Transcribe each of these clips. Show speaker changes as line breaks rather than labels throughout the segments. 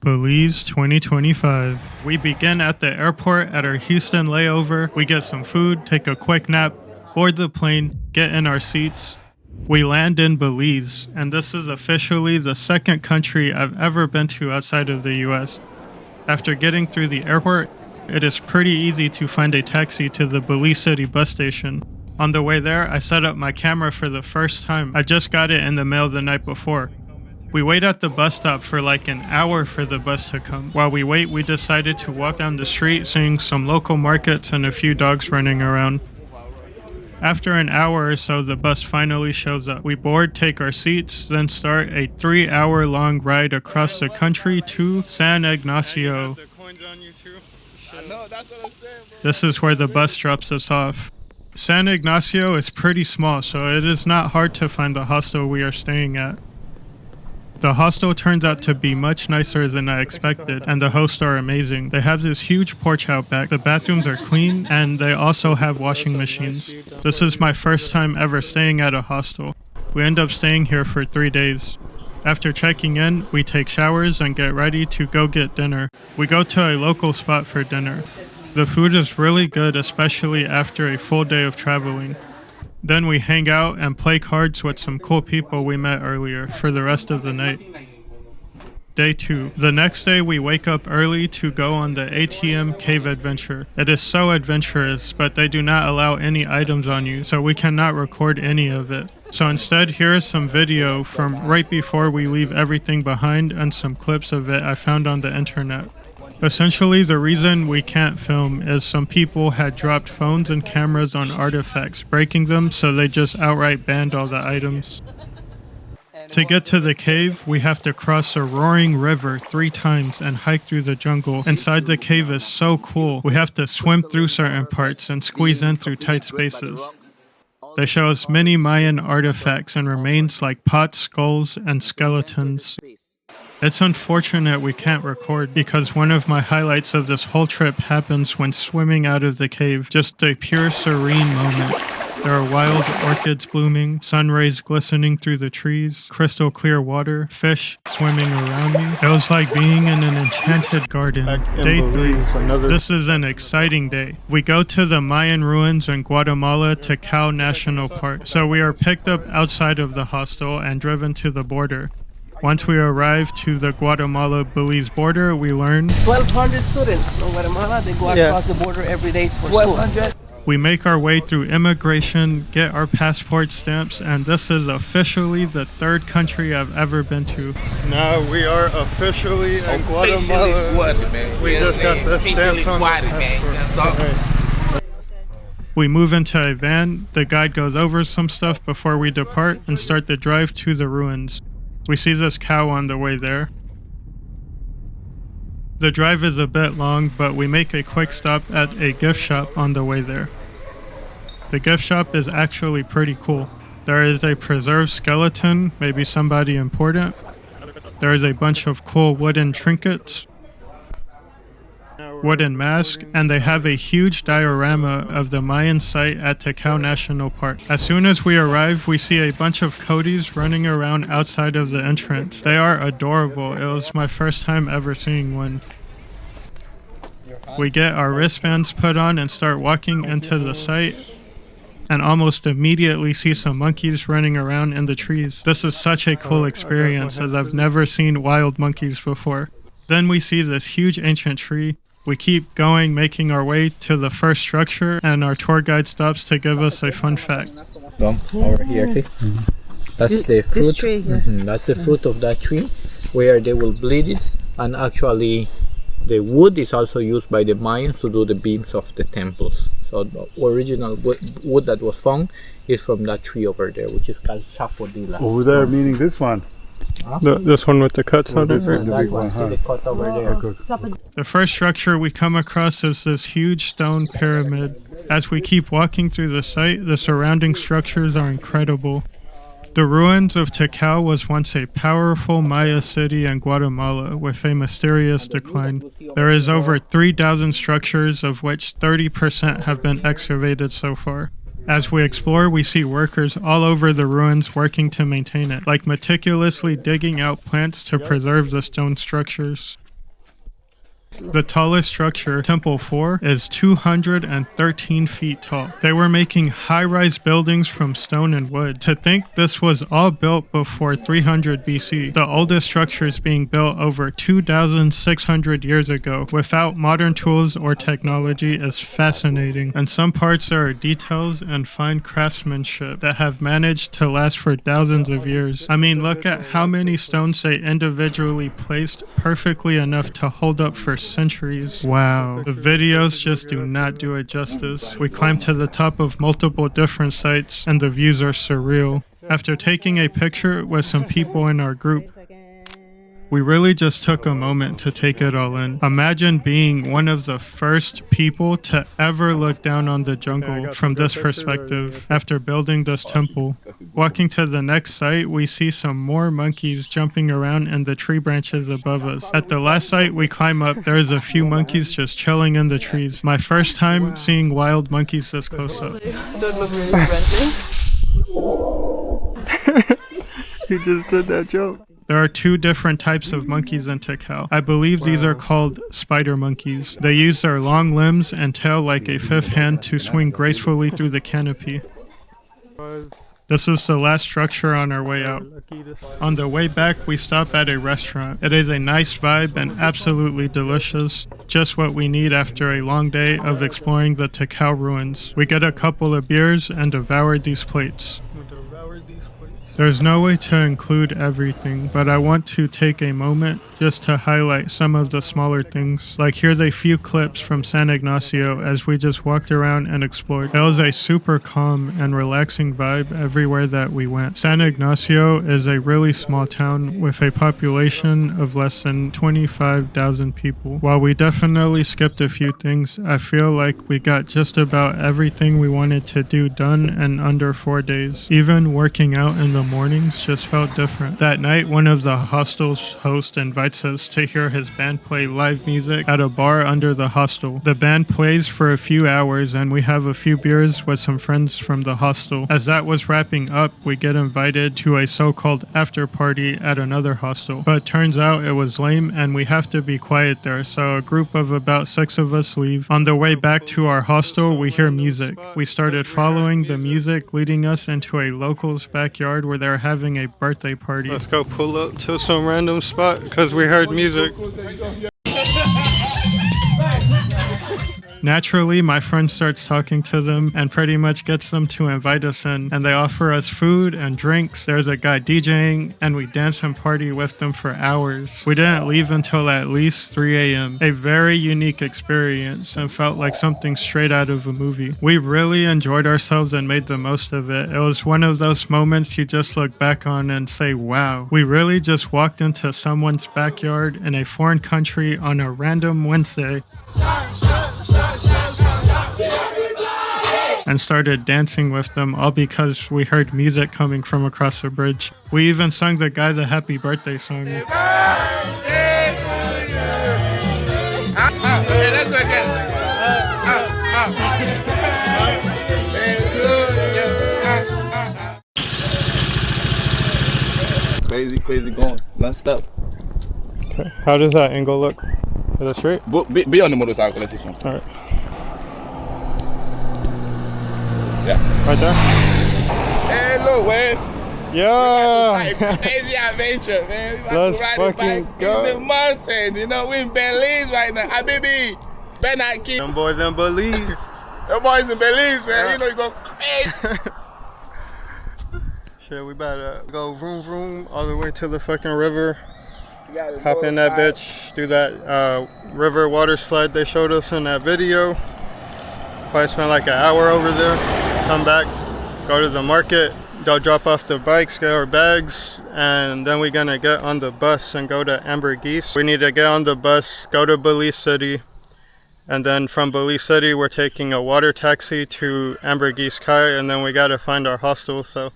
Belize 2025. We begin at the airport at our Houston layover. We get some food, take a quick nap, board the plane, get in our seats. We land in Belize, and this is officially the second country I've ever been to outside of the US. After getting through the airport, it is pretty easy to find a taxi to the Belize City bus station. On the way there, I set up my camera for the first time. I just got it in the mail the night before. We wait at the bus stop for like an hour for the bus to come. While we wait, we decided to walk down the street, seeing some local markets and a few dogs running around. After an hour or so, the bus finally shows up. We board, take our seats, then start a 3-hour-long ride across the country to San Ignacio. This is where the bus drops us off. San Ignacio is pretty small, so it is not hard to find the hostel we are staying at. The hostel turns out to be much nicer than I expected, and the hosts are amazing. They have this huge porch out back, the bathrooms are clean, and they also have washing machines. This is my first time ever staying at a hostel. We end up staying here for 3 days. After checking in, we take showers and get ready to go get dinner. We go to a local spot for dinner. The food is really good, especially after a full day of traveling. Then we hang out and play cards with some cool people we met earlier for the rest of the night. Day 2. The next day we wake up early to go on the ATM Cave adventure. It is so adventurous, but they do not allow any items on you, so we cannot record any of it. So instead, here is some video from right before we leave everything behind and some clips of it I found on the internet. Essentially, the reason we can't film is some people had dropped phones and cameras on artifacts, breaking them, so they just outright banned all the items. To get to the cave, we have to cross a roaring river 3 times and hike through the jungle. Inside the cave is so cool. We have to swim through certain parts and squeeze in through tight spaces. They show us many Mayan artifacts and remains like pots, skulls, and skeletons. It's unfortunate we can't record because one of my highlights of this whole trip happens when swimming out of the cave. Just a pure serene moment. There are wild orchids blooming, sun rays glistening through the trees, crystal clear water, fish swimming around me. It was like being in an enchanted garden. Day 3. This is an exciting day. We go to the Mayan ruins in Guatemala, Tikal National Park. So we are picked up outside of the hostel and driven to the border. Once we arrive to the Guatemala-Belize border, we learn
1,200 students in Guatemala. They go across the border every day for school.
We make our way through immigration, get our passport stamps, and this is officially the 3rd country I've ever been to. Now we are officially in Guatemala. We just got the stamps on the passport. We move into a van. The guide goes over some stuff before we depart and start the drive to the ruins. We see this cow on the way there. The drive is a bit long, but we make a quick stop at a gift shop on the way there. The gift shop is actually pretty cool. There is a preserved skeleton, maybe somebody important. There is a bunch of cool wooden trinkets, wooden mask, and they have a huge diorama of the Mayan site at Tikal National Park. As soon as we arrive, we see a bunch of Cody's running around outside of the entrance. They are adorable. It was my first time ever seeing one. We get our wristbands put on and start walking into the site, and almost immediately see some monkeys running around in the trees. This is such a cool experience, as I've never seen wild monkeys before. Then we see this huge ancient tree. We keep going, making our way to the first structure, and our tour guide stops to give us a fun fact.
Over here, see? That's the fruit.
This tree here.
That's the fruit of that tree, where they will bleed it, and actually the wood is also used by the Mayans to do the beams of the temples. So the original wood that was found is from that tree over there, which is called sapodilla.
Over there, meaning this one?
This one with the cuts on it?
The big one, huh?
The cut over there.
The first structure we come across is this huge stone pyramid. As we keep walking through the site, the surrounding structures are incredible. The ruins of Tikal was once a powerful Maya city in Guatemala with a mysterious decline. There is over 3,000 structures, of which 30% have been excavated so far. As we explore, we see workers all over the ruins working to maintain it, like meticulously digging out plants to preserve the stone structures. The tallest structure, Temple 4, is 213 feet tall. They were making high-rise buildings from stone and wood. To think this was all built before 300 BC, the oldest structures being built over 2,600 years ago without modern tools or technology is fascinating. And some parts there are details and fine craftsmanship that have managed to last for thousands of years. I mean, look at how many stones they individually placed perfectly enough to hold up for centuries. Wow, the videos just do not do it justice. We climbed to the top of multiple different sites and the views are surreal. After taking a picture with some people in our group, we really just took a moment to take it all in. Imagine being one of the first people to ever look down on the jungle from this perspective after building this temple. Walking to the next site, we see some more monkeys jumping around in the tree branches above us. At the last site we climb up, there's a few monkeys just chilling in the trees. My first time seeing wild monkeys this close up.
Don't look really friendly.
He just did that joke.
There are two different types of monkeys in Tikal. I believe these are called spider monkeys. They use their long limbs and tail like a fifth hand to swing gracefully through the canopy. This is the last structure on our way out. On the way back, we stop at a restaurant. It is a nice vibe and absolutely delicious. Just what we need after a long day of exploring the Tikal ruins. We get a couple of beers and devour these plates. There's no way to include everything, but I want to take a moment just to highlight some of the smaller things. Like here's a few clips from San Ignacio as we just walked around and explored. It was a super calm and relaxing vibe everywhere that we went. San Ignacio is a really small town with a population of less than 25,000 people. While we definitely skipped a few things, I feel like we got just about everything we wanted to do done in under 4 days. Even working out in the mornings just felt different. That night, one of the hostel's hosts invites us to hear his band play live music at a bar under the hostel. The band plays for a few hours and we have a few beers with some friends from the hostel. As that was wrapping up, we get invited to a so-called after party at another hostel. But turns out it was lame and we have to be quiet there, so a group of about 6 of us leave. On the way back to our hostel, we hear music. We started following the music, leading us into a local's backyard where they're having a birthday party. Let's go pull up to some random spot because we heard music. Naturally, my friend starts talking to them and pretty much gets them to invite us in, and they offer us food and drinks. There's a guy DJing and we dance and party with them for hours. We didn't leave until at least 3 a.m. A very unique experience and felt like something straight out of a movie. We really enjoyed ourselves and made the most of it. It was one of those moments you just look back on and say, wow, we really just walked into someone's backyard in a foreign country on a random Wednesday and started dancing with them, all because we heard music coming from across the bridge. We even sung the guy the happy birthday song.
Crazy going, non-stop.
Okay. How does that angle look? Is that straight?
Be on the motorcycle, let's see some.
Alright.
Yeah.
Right there?
Hey, look, man.
Yeah!
Crazy adventure, man. We
Let's
ride
fucking
bike
go.
in the mountains, you know, we in Belize right now. Habibi, Benaki.
Them boys in Belize.
Them boys in Belize, man. Yeah. You know, you go crazy.
Shit, we better go vroom vroom all the way to the fucking river.
Hop
in that bitch, do that river water slide they showed us in that video. Probably spent like an hour over there, come back, go to the market, go drop off the bikes, get our bags, and then we're gonna get on the bus and go to Ambergris. We need to get on the bus, go to Belize City, and then from Belize City we're taking a water taxi to Ambergris Caye, and then we gotta find our hostel. So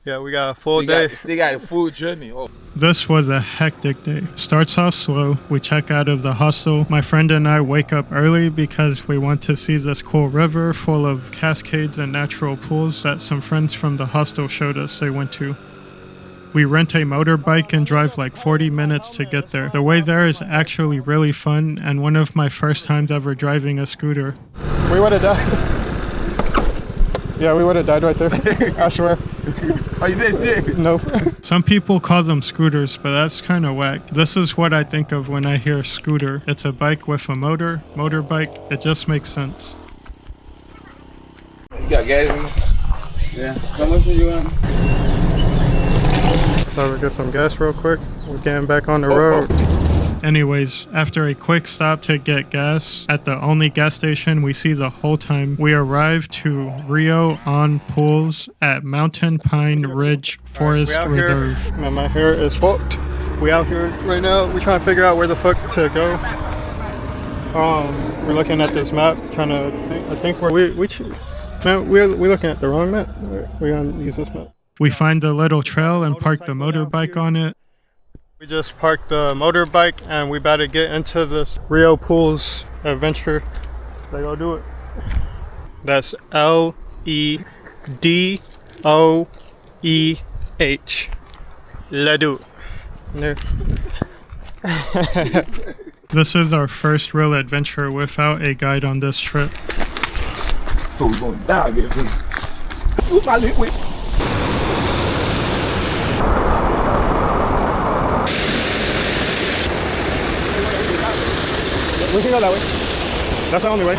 yeah, we got a full day.
Still got a full journey. Oh.
This was a hectic day. Starts off slow. We check out of the hostel. My friend and I wake up early because we want to see this cool river full of cascades and natural pools that some friends from the hostel showed us they went to. We rent a motorbike and drive like 40 minutes to get there. The way there is actually really fun and one of my first times ever driving a scooter.
We would have died. Yeah, we would have died right there. I swear.
Oh, you didn't see it?
Nope.
Some people call them scooters, but that's kind of whack. This is what I think of when I hear scooter. It's a bike with a motorbike. It just makes sense.
You got gas in? Yeah. How much do you want?
So we'll get some gas real quick. We're getting back on the road.
Anyways, after a quick stop to get gas at the only gas station we see the whole time, we arrived to Rio On Pools at Mountain Pine Ridge Forest Reserve.
Man, my hair is fucked. We out here right now. We're trying to figure out where the fuck to go. We're looking at this map, trying to think where we're looking at the wrong map. We're gonna use this map.
We find a little trail and park the motorbike on it.
We just parked the motorbike and we about to get into this Rio Pools adventure. Let's go do it. That's Ledoeh. Let's do it. There.
This is our first real adventure without a guide on this trip.
Oh, we're going down, I guess. Ooh, my liquid.
We can go that way. That's the only way.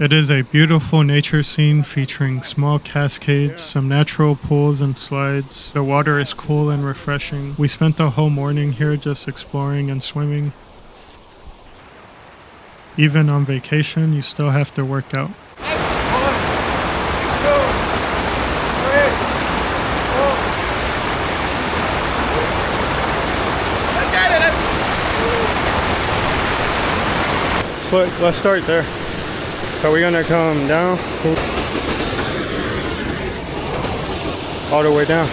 It is a beautiful nature scene featuring small cascades, some natural pools and slides. The water is cool and refreshing. We spent the whole morning here just exploring and swimming. Even on vacation, you still have to work out.
So let's start there. So we're gonna come down all the way down.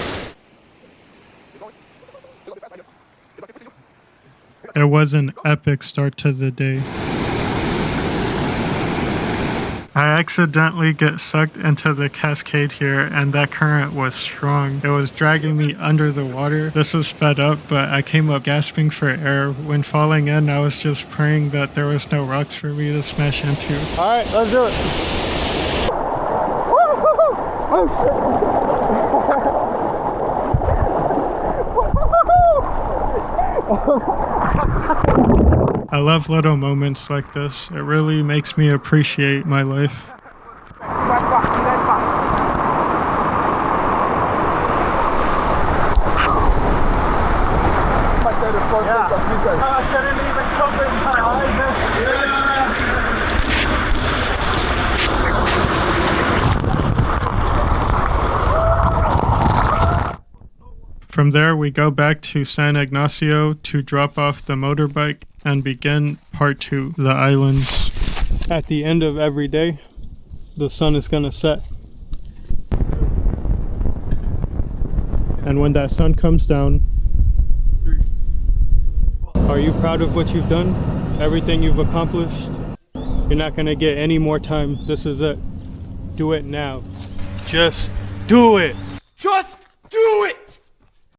It was an epic start to the day. I accidentally get sucked into the cascade here and that current was strong. It was dragging me under the water. This is sped up, but I came up gasping for air. When falling in, I was just praying that there was no rocks for me to smash into.
Alright, let's do it.
I love little moments like this. It really makes me appreciate my life. From there, we go back to San Ignacio to drop off the motorbike and begin part 2, the islands.
At the end of every day, the sun is gonna set. And when that sun comes down, are you proud of what you've done? Everything you've accomplished? You're not gonna get any more time. This is it. Do it now. Just do it.
Just do it!